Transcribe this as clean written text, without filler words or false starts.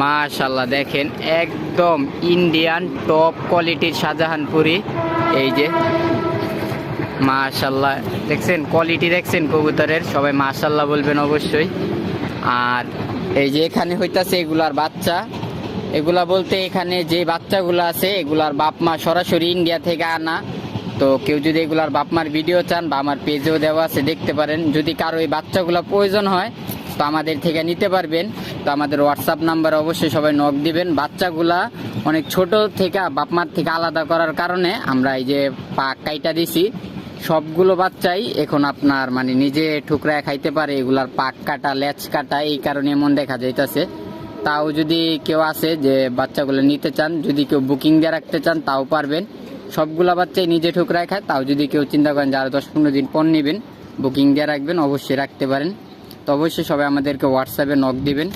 মাশাআল্লাহ দেখেন একদম ইন্ডিয়ান টপ কোয়ালিটির শাহজাহানপুরি। এই যে মাশাআল্লাহ দেখছেন, কোয়ালিটি দেখছেন কবুতরের, সবাই মাশাআল্লাহ বলবেন অবশ্যই। আর এই যে এখানে হইতাছে এগুলার বাচ্চা, এগুলা বলতে এখানে যে বাচ্চাগুলো আছে এগুলার বাপ মা সরাসরি ইন্ডিয়া থেকে আনা। তো কেউ যদি এগুলার বাপ মার ভিডিও চান বা আমার পেজেও দেওয়া আছে দেখতে পারেন। যদি কারো এই বাচ্চাগুলো প্রয়োজন হয় তো আমাদের থেকে নিতে পারবেন। তো আমাদের হোয়াটসঅ্যাপ নাম্বারে অবশ্যই সবাই নক দিবেন। বাচ্চাগুলা অনেক ছোট থেকে বাপ মার থেকে আলাদা করার কারণে আমরা এই যে পাক কাইটা দিছি, সবগুলো বাচ্চাই এখন আপনার মানে নিজে ঠুকরায় খাইতে পারে। এগুলার পাক কাটা লেজ কাটা, এই কারণে এমন দেখা যাইতেছে। তাও যদি কেউ আছে যে বাচ্চাগুলো নিতে চান, যদি কেউ বুকিং দিয়ে রাখতে চান তাও পারবেন। সবগুলা বাচ্চাই নিজে ঠুকরায় খায়। তাও যদি কেউ চিন্তা করেন যে আরো 10-15 দিন পর নেবেন, বুকিং দিয়ে রাখবেন, অবশ্যই রাখতে পারেন। তো অবশ্যই সবাই আমাদেরকে হোয়াটসঅ্যাপে নক দিবেন।